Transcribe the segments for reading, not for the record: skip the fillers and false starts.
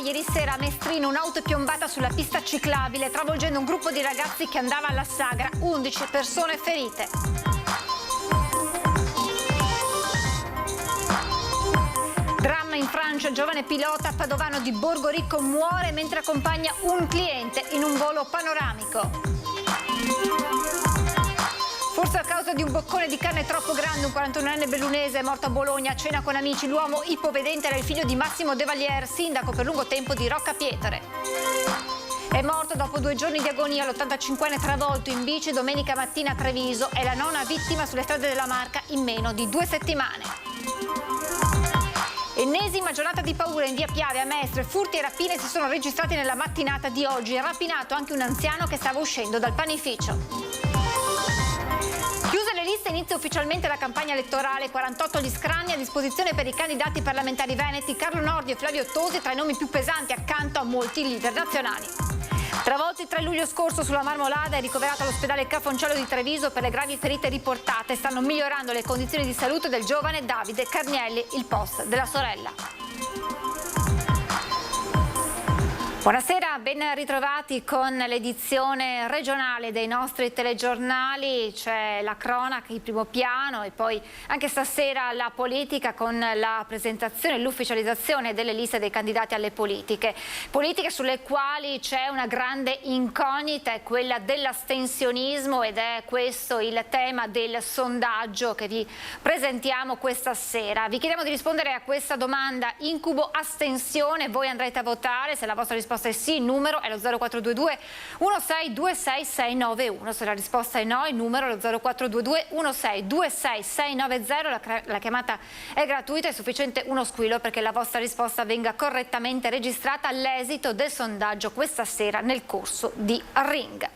ieri sera a Mestrino un'auto è piombata sulla pista ciclabile travolgendo un gruppo di ragazzi che andava alla sagra, 11 persone ferite. Dramma in Francia, giovane pilota padovano di Borgoricco muore mentre accompagna un cliente in un volo panoramico. Forse a causa di un boccone di carne troppo grande, un 41enne bellunese è morto a Bologna a cena con amici. L'uomo ipovedente era il figlio di Massimo De Valier, sindaco per lungo tempo di Rocca Pietre. È morto dopo 2 giorni di agonia l'85enne travolto in bici domenica mattina a Treviso. È la 9ª vittima sulle strade della Marca in meno di 2 settimane. Ennesima giornata di paura in via Piave a Mestre. Furti e rapine si sono registrati nella mattinata di oggi. È rapinato anche un anziano che stava uscendo dal panificio. Chiuse le liste, inizia ufficialmente la campagna elettorale. 48 gli scranni a disposizione per i candidati parlamentari veneti. Carlo Nordio e Flavio Tosi tra i nomi più pesanti accanto a molti leader nazionali. Travolto il 3 luglio scorso sulla Marmolada, è ricoverato all'ospedale Cafoncello di Treviso per le gravi ferite riportate. Stanno migliorando le condizioni di salute del giovane Davide Carnielli, il post della sorella. Buonasera, ben ritrovati con l'edizione regionale dei nostri telegiornali. C'è la cronaca in primo piano e poi anche stasera la politica con la presentazione e l'ufficializzazione delle liste dei candidati alle politiche. Politiche sulle quali c'è una grande incognita, è quella dell'astensionismo ed è questo il tema del sondaggio che vi presentiamo questa sera. Vi chiediamo di rispondere a questa domanda: incubo astensione? Voi andrete a votare? Se la vostra risposta è sì, il numero è lo 0422 1626 691. Se la risposta è no, il numero è lo 0422 1626 690. La chiamata è gratuita, è sufficiente uno squillo perché la vostra risposta venga correttamente registrata all'esito del sondaggio questa sera nel corso di Ring.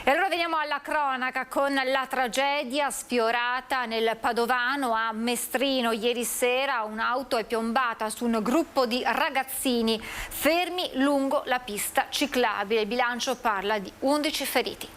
E allora veniamo alla cronaca con la tragedia sfiorata nel Padovano a Mestrino. Ieri sera un'auto è piombata su un gruppo di ragazzini fermi lungo la pista ciclabile. Il bilancio parla di 11 feriti.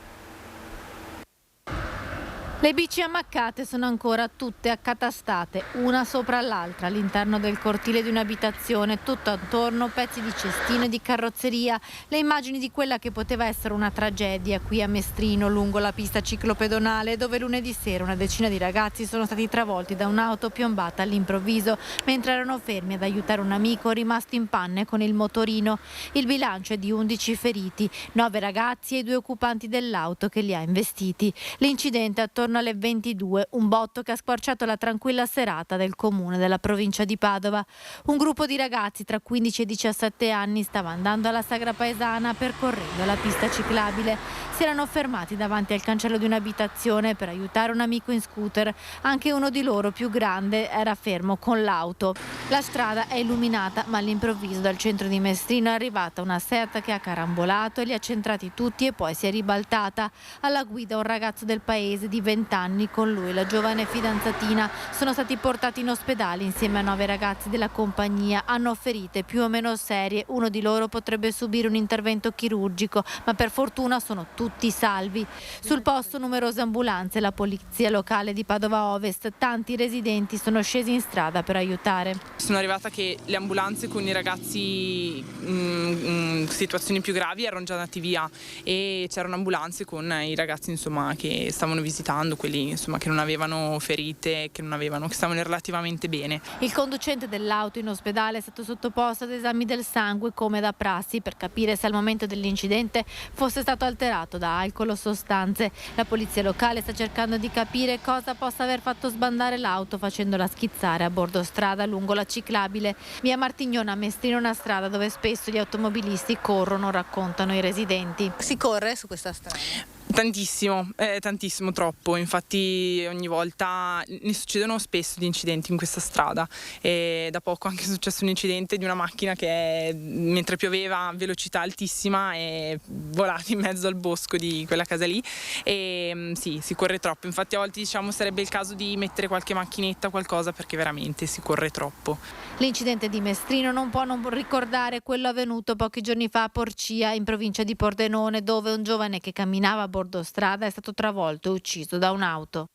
Le bici ammaccate sono ancora tutte accatastate, una sopra l'altra, all'interno del cortile di un'abitazione, tutto attorno pezzi di cestino e di carrozzeria, le immagini di quella che poteva essere una tragedia qui a Mestrino, lungo la pista ciclopedonale, dove lunedì sera una decina di ragazzi sono stati travolti da un'auto piombata all'improvviso, mentre erano fermi ad aiutare un amico rimasto in panne con il motorino. Il bilancio è di 11 feriti, 9 ragazzi e 2 occupanti dell'auto che li ha investiti. L'incidente attorno alle 22, un botto che ha squarciato la tranquilla serata del comune della provincia di Padova. Un gruppo di ragazzi tra 15 e 17 anni stava andando alla sagra paesana percorrendo la pista ciclabile. Si erano fermati davanti al cancello di un'abitazione per aiutare un amico in scooter. Anche uno di loro, più grande, era fermo con l'auto. La strada è illuminata, ma all'improvviso dal centro di Mestrino è arrivata una Seat che ha carambolato e li ha centrati tutti e poi si è ribaltata. Alla guida un ragazzo del paese di 20 anni, con lui la giovane fidanzatina. Sono stati portati in ospedale insieme a 9 ragazzi della compagnia. Hanno ferite più o meno serie, uno di loro potrebbe subire un intervento chirurgico, ma per fortuna sono tutti salvi. Sul posto numerose ambulanze, la polizia locale di Padova Ovest, tanti residenti sono scesi in strada per aiutare. Sono arrivata che le ambulanze con i ragazzi in situazioni più gravi erano già andati via e c'erano ambulanze con i ragazzi insomma che stavano visitando, quelli insomma che non avevano ferite, che stavano relativamente bene. Il conducente dell'auto in ospedale è stato sottoposto ad esami del sangue come da prassi per capire se al momento dell'incidente fosse stato alterato da alcol o sostanze. La polizia locale sta cercando di capire cosa possa aver fatto sbandare l'auto facendola schizzare a bordo strada lungo la ciclabile. Via Martignona a Mestrino, una strada dove spesso gli automobilisti corrono, raccontano i residenti. Si corre su questa strada? Tantissimo, troppo, infatti ogni volta ne succedono spesso di incidenti in questa strada e da poco anche è successo un incidente di una macchina che mentre pioveva a velocità altissima è volata in mezzo al bosco di quella casa lì e sì, si corre troppo, infatti a volte diciamo sarebbe il caso di mettere qualche macchinetta o qualcosa perché veramente si corre troppo. L'incidente di Mestrino non può non ricordare quello avvenuto pochi giorni fa a Porcia in provincia di Pordenone, dove un giovane che camminava a bordo strada è stato travolto e ucciso da un'auto.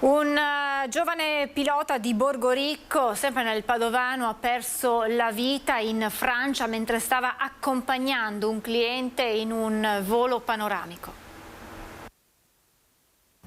Un giovane pilota di Borgoricco, sempre nel Padovano, ha perso la vita in Francia mentre stava accompagnando un cliente in un volo panoramico.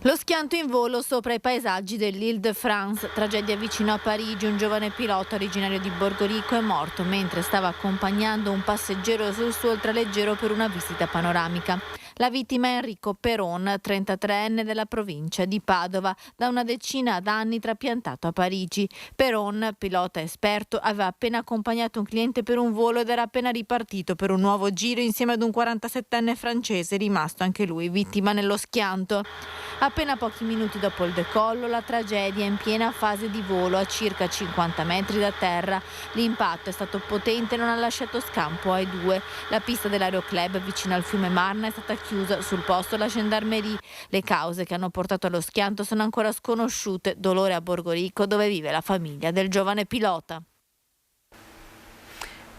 Lo schianto in volo sopra i paesaggi dell'Île-de-France, tragedia vicino a Parigi. Un giovane pilota originario di Borgoricco è morto mentre stava accompagnando un passeggero sul suo ultraleggero per una visita panoramica. La vittima è Enrico Peron, 33enne della provincia di Padova, da una decina d'anni trapiantato a Parigi. Peron, pilota esperto, aveva appena accompagnato un cliente per un volo ed era appena ripartito per un nuovo giro insieme ad un 47enne francese, rimasto anche lui vittima nello schianto. Appena pochi minuti dopo il decollo, la tragedia è in piena fase di volo a circa 50 metri da terra. L'impatto è stato potente e non ha lasciato scampo ai due. La pista dell'Aeroclub vicino al fiume Marne è stata chiusa, sul posto la gendarmerie. Le cause che hanno portato allo schianto sono ancora sconosciute. Dolore a Borgoricco, dove vive la famiglia del giovane pilota.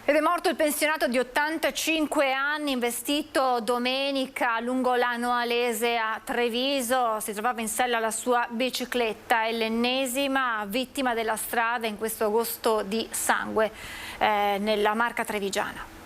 Ed è morto il pensionato di 85 anni, investito domenica lungo la Noalese a Treviso. Si trovava in sella alla sua bicicletta, è l'ennesima vittima della strada in questo agosto di sangue nella Marca trevigiana.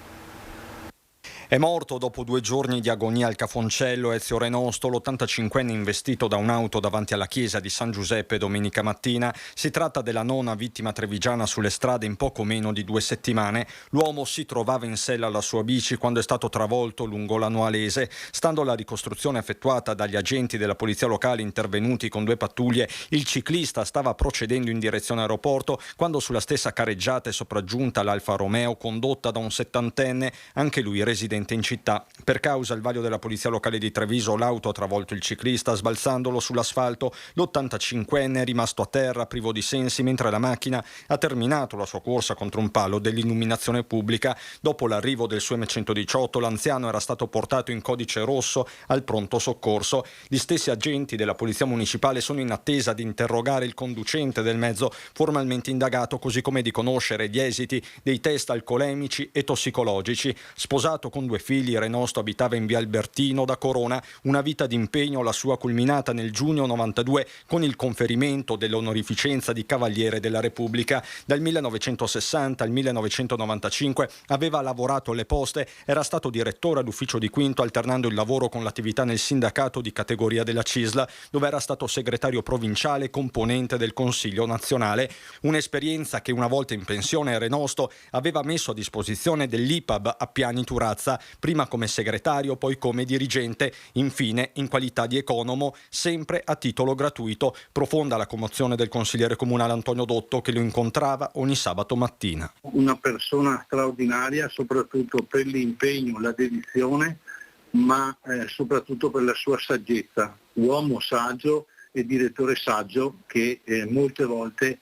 È morto dopo 2 giorni di agonia al Cafoncello Ezio Renosto, l'85enne investito da un'auto davanti alla chiesa di San Giuseppe domenica mattina. Si tratta della nona vittima trevigiana sulle strade in poco meno di 2 settimane. L'uomo si trovava in sella alla sua bici quando è stato travolto lungo la Noalese. Stando alla ricostruzione effettuata dagli agenti della polizia locale intervenuti con 2 pattuglie, il ciclista stava procedendo in direzione aeroporto quando sulla stessa carreggiata è sopraggiunta l'Alfa Romeo condotta da un 70enne, anche lui residente in città. Per causa al vaglio della polizia locale di Treviso, l'auto ha travolto il ciclista sbalzandolo sull'asfalto. L'85enne è rimasto a terra privo di sensi mentre la macchina ha terminato la sua corsa contro un palo dell'illuminazione pubblica. Dopo l'arrivo del suo M118, l'anziano era stato portato in codice rosso al pronto soccorso. Gli stessi agenti della polizia municipale sono in attesa di interrogare il conducente del mezzo, formalmente indagato, così come di conoscere gli esiti dei test alcolemici e tossicologici. Sposato con 2 figli, Renosto abitava in via Albertino da Corona. Una vita d'impegno, la sua culminata nel giugno 92 con il conferimento dell'onorificenza di Cavaliere della Repubblica. Dal 1960 al 1995 aveva lavorato alle poste, era stato direttore all'ufficio di Quinto, alternando il lavoro con l'attività nel sindacato di categoria della CISL, dove era stato segretario provinciale e componente del Consiglio nazionale. Un'esperienza che una volta in pensione Renosto aveva messo a disposizione dell'IPAB a Piani Turazza, prima come segretario, poi come dirigente, infine in qualità di economo, sempre a titolo gratuito. Profonda la commozione del consigliere comunale Antonio Dotto, che lo incontrava ogni sabato mattina. Una persona straordinaria, soprattutto per l'impegno, la dedizione, ma soprattutto per la sua saggezza. Uomo saggio e direttore saggio che molte volte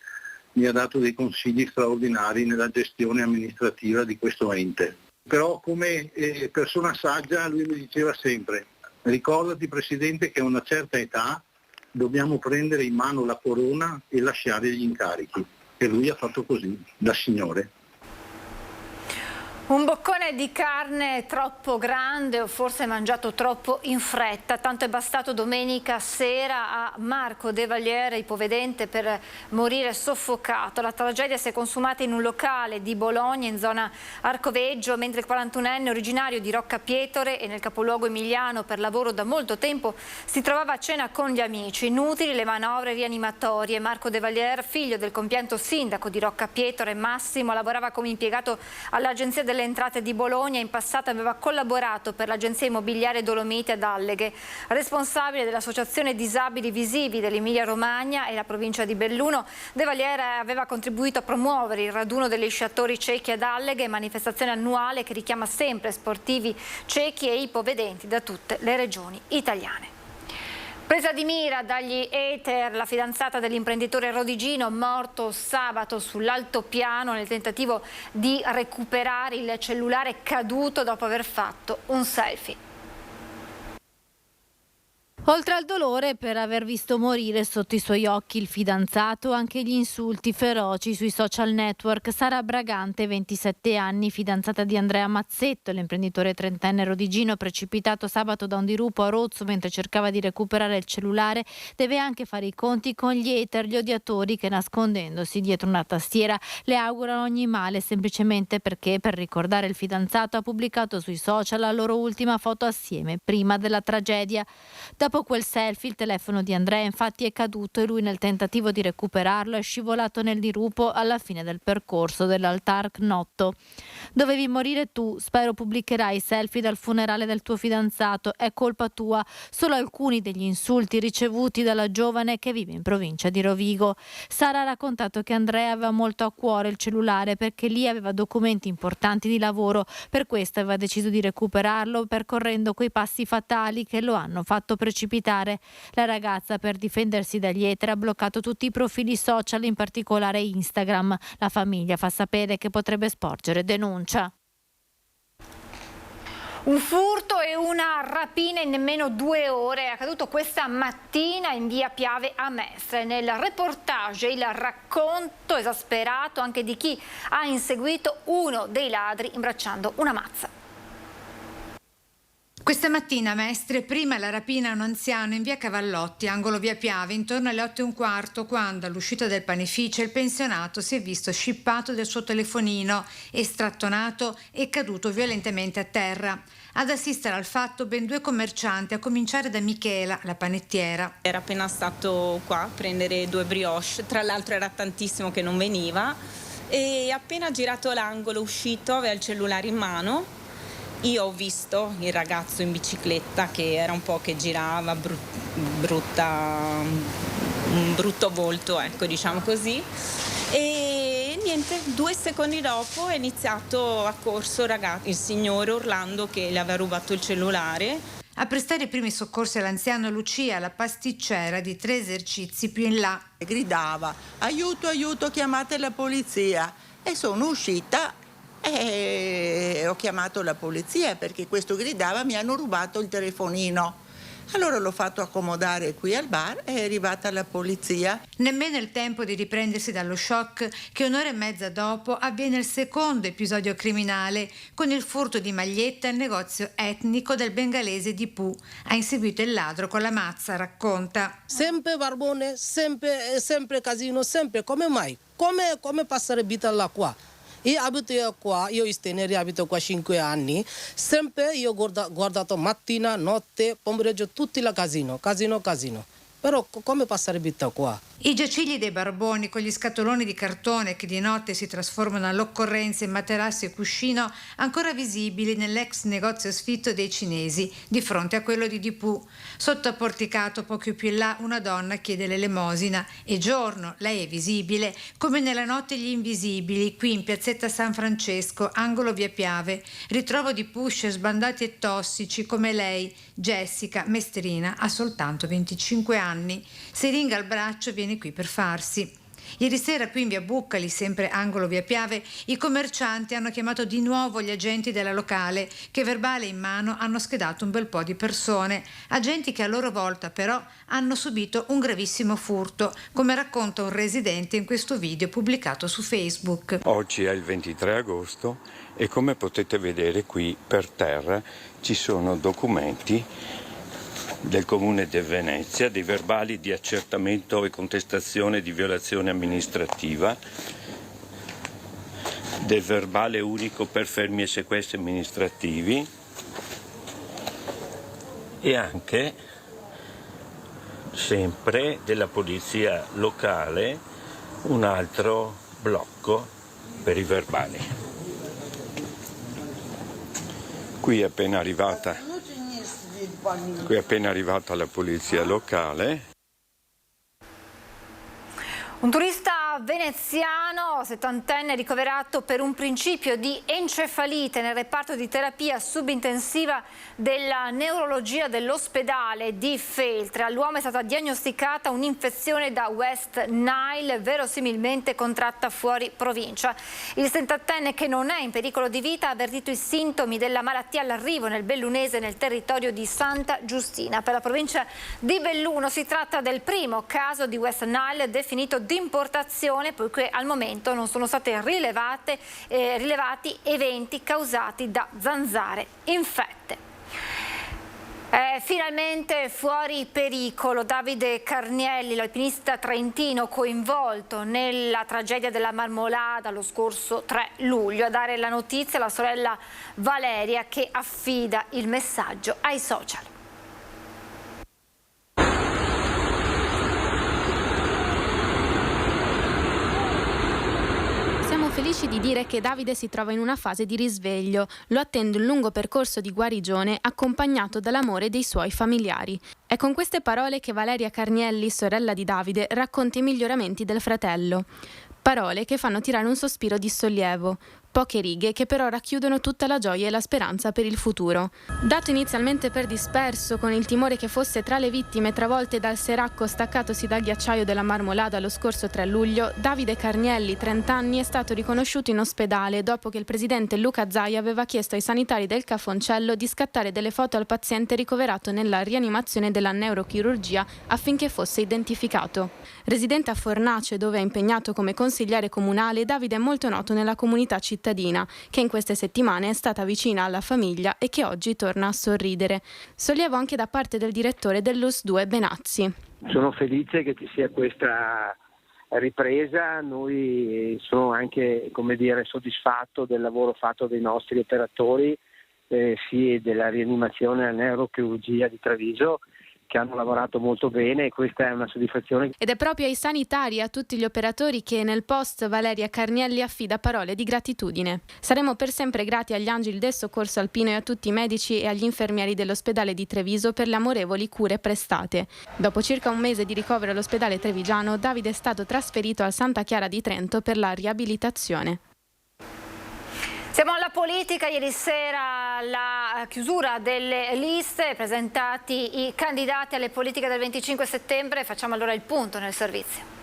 mi ha dato dei consigli straordinari nella gestione amministrativa di questo ente. Però come persona saggia lui mi diceva sempre: ricordati Presidente che a una certa età dobbiamo prendere in mano la corona e lasciare gli incarichi. E lui ha fatto così, da signore. Un boccone di carne troppo grande o forse mangiato troppo in fretta, tanto è bastato domenica sera a Marco De Valliere, ipovedente, per morire soffocato. La tragedia si è consumata in un locale di Bologna, in zona Arcoveggio, mentre il 41enne originario di Roccapietore e nel capoluogo emiliano per lavoro da molto tempo si trovava a cena con gli amici. Inutili le manovre rianimatorie. Marco De Valliere, figlio del compianto sindaco di Roccapietore Massimo, lavorava come impiegato all'agenzia delle entrate di Bologna. In passato aveva collaborato per l'agenzia immobiliare Dolomiti ad Alleghe. Responsabile dell'associazione Disabili Visivi dell'Emilia Romagna e la provincia di Belluno, De Valliere aveva contribuito a promuovere il raduno degli sciatori ciechi ad Alleghe, manifestazione annuale che richiama sempre sportivi ciechi e ipovedenti da tutte le regioni italiane. Presa di mira dagli hater la fidanzata dell'imprenditore rodigino, morto sabato sull'altopiano nel tentativo di recuperare il cellulare caduto dopo aver fatto un selfie. Oltre al dolore per aver visto morire sotto i suoi occhi il fidanzato, anche gli insulti feroci sui social network. Sara Bragante, 27 anni, fidanzata di Andrea Mazzetto, l'imprenditore trentenne rodigino precipitato sabato da un dirupo a Rozzo mentre cercava di recuperare il cellulare, deve anche fare i conti con gli hater, gli odiatori che, nascondendosi dietro una tastiera, le augurano ogni male semplicemente perché, per ricordare il fidanzato, ha pubblicato sui social la loro ultima foto assieme prima della tragedia. Dopo quel selfie il telefono di Andrea infatti è caduto e lui, nel tentativo di recuperarlo, è scivolato nel dirupo alla fine del percorso dell'Altar Knotto. Dovevi morire tu, spero pubblicherai i selfie dal funerale del tuo fidanzato, è colpa tua. Solo alcuni degli insulti ricevuti dalla giovane che vive in provincia di Rovigo. Sara ha raccontato che Andrea aveva molto a cuore il cellulare perché lì aveva documenti importanti di lavoro, per questo aveva deciso di recuperarlo percorrendo quei passi fatali che lo hanno fatto precipitare. La ragazza, per difendersi dagli hater, ha bloccato tutti i profili social, in particolare Instagram. La famiglia fa sapere che potrebbe sporgere denuncia. Un furto e una rapina in nemmeno 2 ore è accaduto questa mattina in via Piave a Mestre. Nel reportage il racconto esasperato anche di chi ha inseguito uno dei ladri imbracciando una mazza. Questa mattina a Mestre, prima la rapina a un anziano in via Cavallotti, angolo via Piave, intorno alle 8:15, quando all'uscita del panificio il pensionato si è visto scippato del suo telefonino, estrattonato e caduto violentemente a terra. Ad assistere al fatto ben 2 commercianti, a cominciare da Michela, la panettiera. Era appena stato qua a prendere 2 brioche, tra l'altro era tantissimo che non veniva, e appena girato l'angolo, uscito, aveva il cellulare in mano. Io ho visto il ragazzo in bicicletta che era un po' che girava, un brutto volto, ecco, diciamo così. E niente, 2 secondi dopo è iniziato a corso il signore urlando che le aveva rubato il cellulare. A prestare i primi soccorsi all'anziano Lucia, la pasticcera di 3 esercizi più in là. Gridava: aiuto, aiuto, chiamate la polizia. E sono uscita e ho chiamato la polizia perché questo gridava: mi hanno rubato il telefonino. Allora l'ho fatto accomodare qui al bar e è arrivata la polizia. Nemmeno il tempo di riprendersi dallo shock che 1 ora e mezza dopo avviene il secondo episodio criminale con il furto di magliette al negozio etnico del bengalese di Pooh. Ha inseguito il ladro con la mazza, racconta. Sempre barbone, sempre casino, sempre. Come mai? Come passare vita là qua? Io abito qua, io abito qua 5 anni, sempre io ho guardato mattina, notte, pomeriggio, tutti la casino. Però come passare vita qua? I giacigli dei barboni con gli scatoloni di cartone che di notte si trasformano all'occorrenza in materassi e cuscino, ancora visibili nell'ex negozio sfitto dei cinesi di fronte a quello di Pooh. Sotto a porticato poco più in là una donna chiede l'elemosina e giorno lei è visibile come nella notte gli invisibili qui in piazzetta San Francesco, angolo via Piave. Ritrovo di pusher sbandati e tossici come lei, Jessica Mestrina, ha soltanto 25 anni. Siringa al braccio, viene qui per farsi. Ieri sera qui in via Buccali, sempre angolo via Piave, i commercianti hanno chiamato di nuovo gli agenti della locale che, verbale in mano, hanno schedato un bel po' di persone, agenti che a loro volta però hanno subito un gravissimo furto, come racconta un residente in questo video pubblicato su Facebook. Oggi è il 23 agosto e come potete vedere qui per terra ci sono documenti del Comune di Venezia, dei verbali di accertamento e contestazione di violazione amministrativa, del verbale unico per fermi e sequestri amministrativi e anche, sempre della polizia locale, un altro blocco per i verbali. Qui è appena arrivata la polizia locale. Un turista Veneziano, 70enne ricoverato per un principio di encefalite nel reparto di terapia subintensiva della neurologia dell'ospedale di Feltre. All'uomo è stata diagnosticata un'infezione da West Nile, verosimilmente contratta fuori provincia. Il 70enne, che non è in pericolo di vita, ha avvertito i sintomi della malattia all'arrivo nel Bellunese, nel territorio di Santa Giustina. Per la provincia di Belluno si tratta del primo caso di West Nile definito di importazione, poiché al momento non sono state rilevati eventi causati da zanzare infette. Finalmente fuori pericolo Davide Carnielli, l'alpinista trentino coinvolto nella tragedia della Marmolada lo scorso 3 luglio. A dare la notizia la sorella Valeria, che affida il messaggio ai social. Felici di dire che Davide si trova in una fase di risveglio. Lo attende un lungo percorso di guarigione accompagnato dall'amore dei suoi familiari. È con queste parole che Valeria Carnielli, sorella di Davide, racconta i miglioramenti del fratello. Parole che fanno tirare un sospiro di sollievo. Poche righe che però racchiudono tutta la gioia e la speranza per il futuro. Dato inizialmente per disperso, con il timore che fosse tra le vittime travolte dal seracco staccatosi dal ghiacciaio della Marmolada lo scorso 3 luglio, Davide Carnielli, 30 anni, è stato riconosciuto in ospedale dopo che il presidente Luca Zaia aveva chiesto ai sanitari del Cafoncello di scattare delle foto al paziente ricoverato nella rianimazione della neurochirurgia affinché fosse identificato. Residente a Fornace, dove è impegnato come consigliere comunale, Davide è molto noto nella comunità cittadina, che in queste settimane è stata vicina alla famiglia e che oggi torna a sorridere. Sollievo anche da parte del direttore dell'US 2 Benazzi. Sono felice che ci sia questa ripresa, noi sono anche, soddisfatto del lavoro fatto dai nostri operatori, sia della rianimazione e neurochirurgia di Treviso, che hanno lavorato molto bene, e questa è una soddisfazione. Ed è proprio ai sanitari e a tutti gli operatori che nel post Valeria Carnielli affida parole di gratitudine. Saremo per sempre grati agli angeli del soccorso alpino e a tutti i medici e agli infermieri dell'ospedale di Treviso per le amorevoli cure prestate. Dopo circa un mese di ricovero all'ospedale trevigiano, Davide è stato trasferito al Santa Chiara di Trento per la riabilitazione. Siamo alla politica. Ieri sera la chiusura delle liste, presentati i candidati alle politiche del 25 settembre. Facciamo allora il punto nel servizio.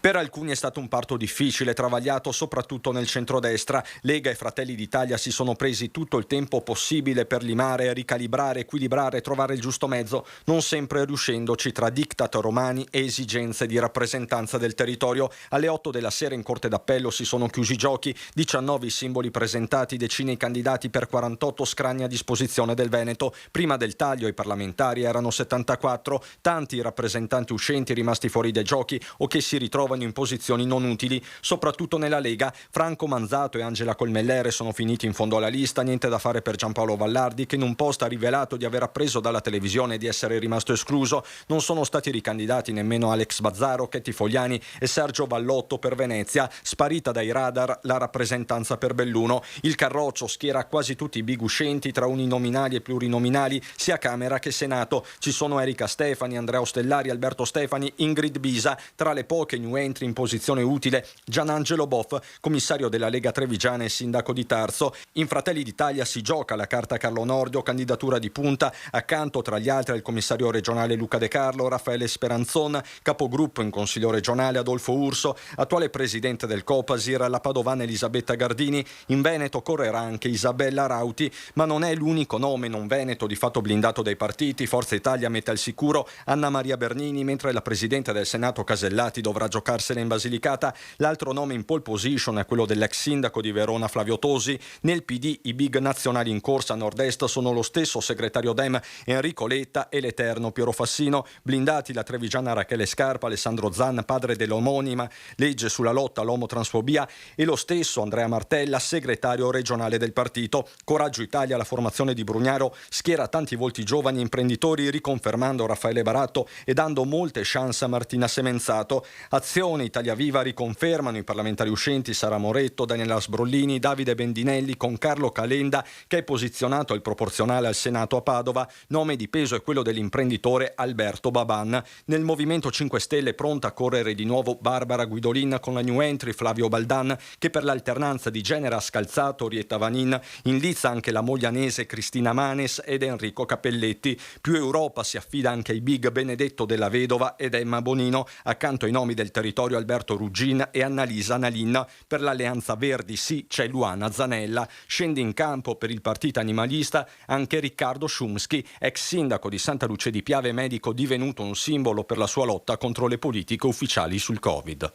Per alcuni è stato un parto difficile, travagliato soprattutto nel centrodestra. Lega e Fratelli d'Italia si sono presi tutto il tempo possibile per limare, ricalibrare, equilibrare, trovare il giusto mezzo, non sempre riuscendoci tra diktat romani e esigenze di rappresentanza del territorio. Alle 8 della sera in Corte d'Appello si sono chiusi i giochi, 19 i simboli presentati, decine i candidati per 48 scranni a disposizione del Veneto. Prima del taglio i parlamentari erano 74, tanti i rappresentanti uscenti rimasti fuori dai giochi o che si ritrovano in posizioni non utili, soprattutto nella Lega. Franco Manzato e Angela Colmellere sono finiti in fondo alla lista, niente da fare per Giampaolo Vallardi, che in un post ha rivelato di aver appreso dalla televisione di essere rimasto escluso. Non sono stati ricandidati nemmeno Alex Bazzaro, Chetti Fogliani e Sergio Vallotto per Venezia. Sparita dai radar la rappresentanza per Belluno. Il Carroccio schiera quasi tutti i big uscenti tra uninominali e plurinominali, sia Camera che Senato. Ci sono Erika Stefani, Andrea Ostellari, Alberto Stefani, Ingrid Bisa. Tra le poche new entry in posizione utile Gianangelo Boff, commissario della Lega Trevigiana e sindaco di Tarso. In Fratelli d'Italia si gioca la carta Carlo Nordio, candidatura di punta, accanto tra gli altri il commissario regionale Luca De Carlo, Raffaele Speranzon, capogruppo in consiglio regionale Adolfo Urso, attuale presidente del Copasir la padovana Elisabetta Gardini. In Veneto correrà anche Isabella Rauti, ma non è l'unico nome non veneto di fatto blindato dai partiti. Forza Italia mette al sicuro Anna Maria Bernini, mentre la presidente del Senato Casellati dovrà giocarsela in Basilicata. L'altro nome in pole position è quello dell'ex sindaco di Verona Flavio Tosi. Nel PD i big nazionali in corsa a nord-est sono lo stesso segretario Dem Enrico Letta e l'eterno Piero Fassino. Blindati la trevigiana Rachele Scarpa, Alessandro Zan, padre dell'omonima legge sulla lotta all'omotransfobia, e lo stesso Andrea Martella, segretario regionale del partito. Coraggio Italia, la formazione di Brugnaro, schiera tanti volti giovani imprenditori, riconfermando Raffaele Baratto e dando molte chance a Martina Semenzato. Azione opposizione, Italia Viva, riconfermano i parlamentari uscenti Sara Moretto, Daniela Sbrollini, Davide Bendinelli, con Carlo Calenda, che è posizionato al proporzionale al Senato a Padova. Nome di peso è quello dell'imprenditore Alberto Baban. Nel Movimento 5 Stelle pronta a correre di nuovo Barbara Guidolin, con la new entry Flavio Baldan, che per l'alternanza di genere ha scalzato Orietta Vanin. In lizza anche la moglianese Cristina Manes ed Enrico Cappelletti. Più Europa si affida anche ai big Benedetto Della Vedova ed Emma Bonino, accanto ai nomi del territorio Alberto Ruggin e Annalisa Nalin. Per l'Alleanza Verdi sì c'è Luana Zanella. Scende in campo per il partito animalista anche Riccardo Szumski, ex sindaco di Santa Lucia di Piave, medico divenuto un simbolo per la sua lotta contro le politiche ufficiali sul Covid.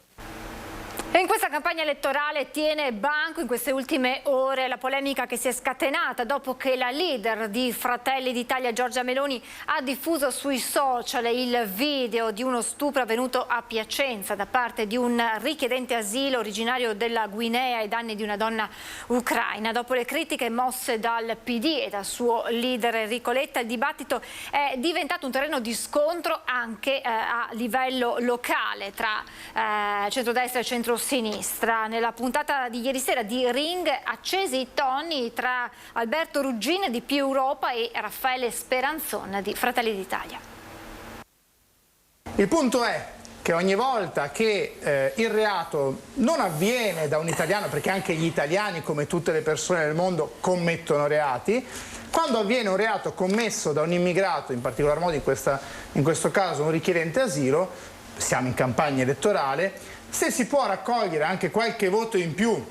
E in questa campagna elettorale tiene banco in queste ultime ore la polemica che si è scatenata dopo che la leader di Fratelli d'Italia Giorgia Meloni ha diffuso sui social il video di uno stupro avvenuto a Piacenza da parte di un richiedente asilo originario della Guinea ai danni di una donna ucraina. Dopo le critiche mosse dal PD e dal suo leader Enrico Letta, il dibattito è diventato un terreno di scontro anche a livello locale tra centrodestra e centro-sinistra. Nella puntata di ieri sera di Ring, accesi i toni tra Alberto Ruggin di Più Europa e Raffaele Speranzon di Fratelli d'Italia. Il punto è che ogni volta che il reato non avviene da un italiano, perché anche gli italiani, come tutte le persone del mondo, commettono reati, quando avviene un reato commesso da un immigrato, in particolar modo in questo caso un richiedente asilo, siamo in campagna elettorale, se si può raccogliere anche qualche voto in più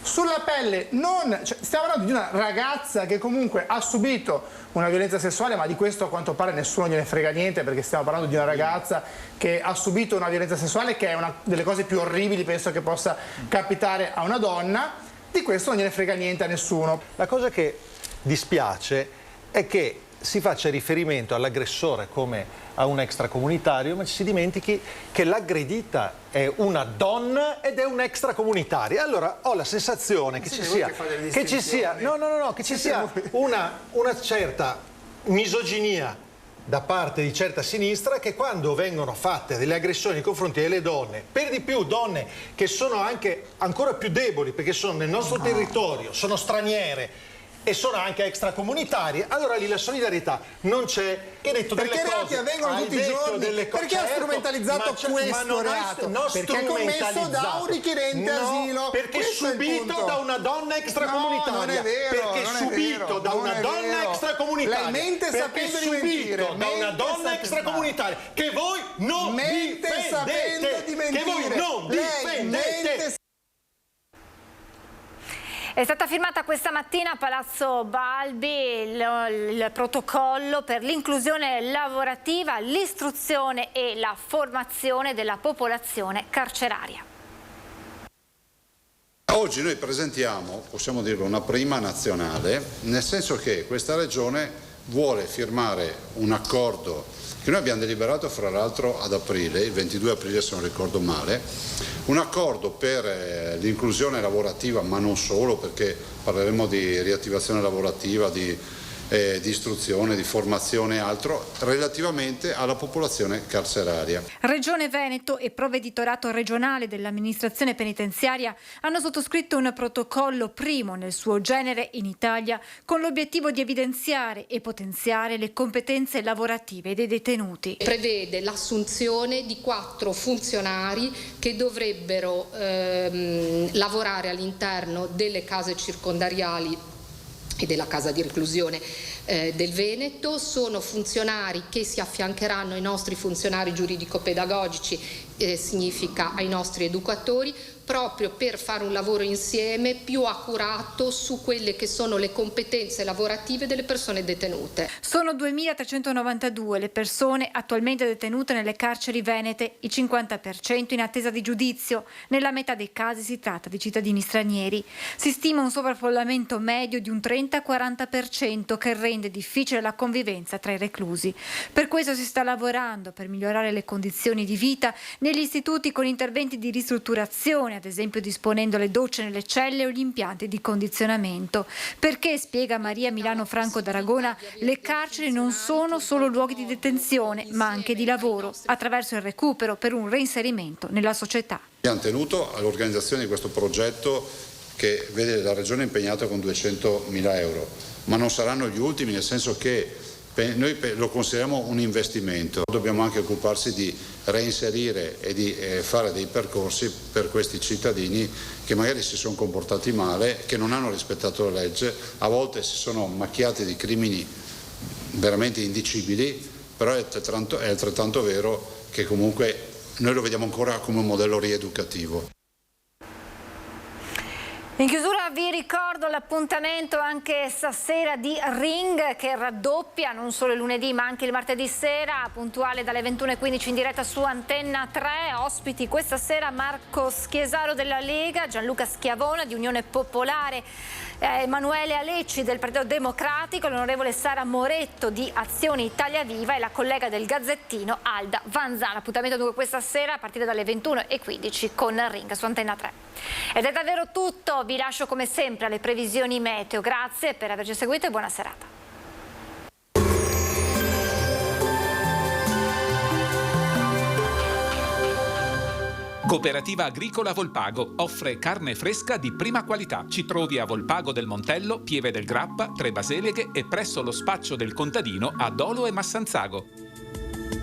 sulla pelle, stiamo parlando di una ragazza che comunque ha subito una violenza sessuale, ma di questo a quanto pare nessuno gliene frega niente, perché stiamo parlando di una ragazza che ha subito una violenza sessuale, che è una delle cose più orribili penso che possa capitare a una donna. Di questo non gliene frega niente a nessuno. La cosa che dispiace è che si faccia riferimento all'aggressore come a un extracomunitario, ma ci si dimentichi che l'aggredita è una donna ed è un extracomunitario. Allora ho la sensazione che ci sia una certa misoginia da parte di certa sinistra, che quando vengono fatte delle aggressioni nei confronti delle donne, per di più donne che sono anche ancora più deboli perché sono nel nostro territorio, sono straniere e sono anche extracomunitari, allora lì la solidarietà non c'è. Che detto delle perché reati avvengono tutti i giorni? Perché ha strumentalizzato questo reato? Perché è commesso da un richiedente asilo. Perché è subito da una donna extracomunitaria. No, non è vero. Perché è subito da una donna extracomunitaria. Lei mente sapendo di mentire. Da una donna extracomunitaria che voi non difendete. Che voi non difendete. È stata firmata questa mattina a Palazzo Balbi il protocollo per l'inclusione lavorativa, l'istruzione e la formazione della popolazione carceraria. Oggi noi presentiamo, possiamo dirlo, una prima nazionale, nel senso che questa regione vuole firmare un accordo che noi abbiamo deliberato fra l'altro ad aprile, il 22 aprile se non ricordo male, un accordo per l'inclusione lavorativa, ma non solo, perché parleremo di riattivazione lavorativa, di istruzione, di formazione e altro, relativamente alla popolazione carceraria. Regione Veneto e Provveditorato regionale dell'amministrazione penitenziaria hanno sottoscritto un protocollo primo nel suo genere in Italia, con l'obiettivo di evidenziare e potenziare le competenze lavorative dei detenuti. Prevede l'assunzione di 4 funzionari che dovrebbero lavorare all'interno delle case circondariali e della casa di reclusione del Veneto. Sono funzionari che si affiancheranno ai nostri funzionari giuridico-pedagogici, significa ai nostri educatori, proprio per fare un lavoro insieme più accurato su quelle che sono le competenze lavorative delle persone detenute. Sono 2.392 le persone attualmente detenute nelle carceri venete, il 50% in attesa di giudizio. Nella metà dei casi si tratta di cittadini stranieri. Si stima un sovraffollamento medio di un 30-40% che rende rende difficile la convivenza tra i reclusi. Per questo si sta lavorando per migliorare le condizioni di vita negli istituti con interventi di ristrutturazione, ad esempio disponendo le docce nelle celle o gli impianti di condizionamento. Perché, spiega Maria Milano Franco d'Aragona, le carceri non sono solo luoghi di detenzione, ma anche di lavoro, attraverso il recupero per un reinserimento nella società. Abbiamo tenuto all'organizzazione di questo progetto che vede la Regione impegnata con 200.000 euro, ma non saranno gli ultimi, nel senso che noi lo consideriamo un investimento. Dobbiamo anche occuparsi di reinserire e di fare dei percorsi per questi cittadini che magari si sono comportati male, che non hanno rispettato la legge, a volte si sono macchiati di crimini veramente indicibili, però è altrettanto vero che comunque noi lo vediamo ancora come un modello rieducativo. In chiusura vi ricordo l'appuntamento anche stasera di Ring, che raddoppia non solo il lunedì ma anche il martedì sera, puntuale dalle 21:15 in diretta su Antenna 3. Ospiti questa sera Marco Schiesaro della Lega, Gianluca Schiavona di Unione Popolare, Emanuele Alecci del Partito Democratico, l'onorevole Sara Moretto di Azione Italia Viva e la collega del Gazzettino Alda Vanzana. Appuntamento dunque questa sera a partire dalle 21:15 con Ring su Antenna 3. Ed è davvero tutto, vi lascio come sempre alle previsioni meteo. Grazie per averci seguito e buona serata. Cooperativa Agricola Volpago offre carne fresca di prima qualità. Ci trovi a Volpago del Montello, Pieve del Grappa, Tre Baseleghe e presso lo spaccio del contadino a Dolo e Massanzago.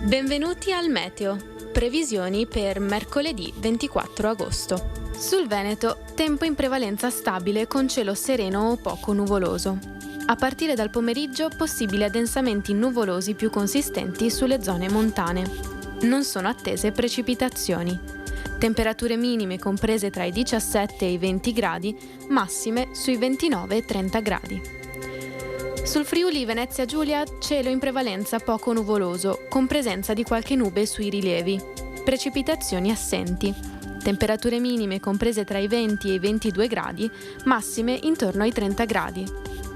Benvenuti al meteo. Previsioni per mercoledì 24 agosto. Sul Veneto, tempo in prevalenza stabile con cielo sereno o poco nuvoloso. A partire dal pomeriggio, possibili addensamenti nuvolosi più consistenti sulle zone montane. Non sono attese precipitazioni. Temperature minime comprese tra i 17 e i 20 gradi, massime sui 29 e 30 gradi. Sul Friuli Venezia Giulia, cielo in prevalenza poco nuvoloso, con presenza di qualche nube sui rilievi. Precipitazioni assenti. Temperature minime comprese tra i 20 e i 22 gradi, massime intorno ai 30 gradi.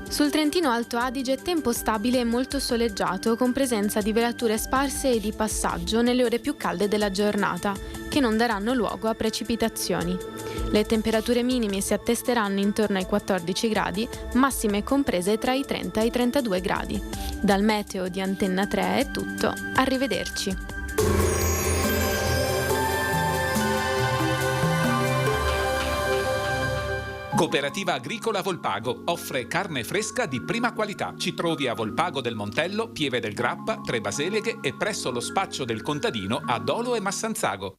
Sul Trentino Alto Adige tempo stabile e molto soleggiato, con presenza di velature sparse e di passaggio nelle ore più calde della giornata, che non daranno luogo a precipitazioni. Le temperature minime si attesteranno intorno ai 14 gradi, massime comprese tra i 30 e i 32 gradi. Dal meteo di Antenna 3 è tutto, arrivederci. Cooperativa Agricola Volpago offre carne fresca di prima qualità. Ci trovi a Volpago del Montello, Pieve del Grappa, Tre Baseleghe e presso lo spaccio del contadino a Dolo e Massanzago.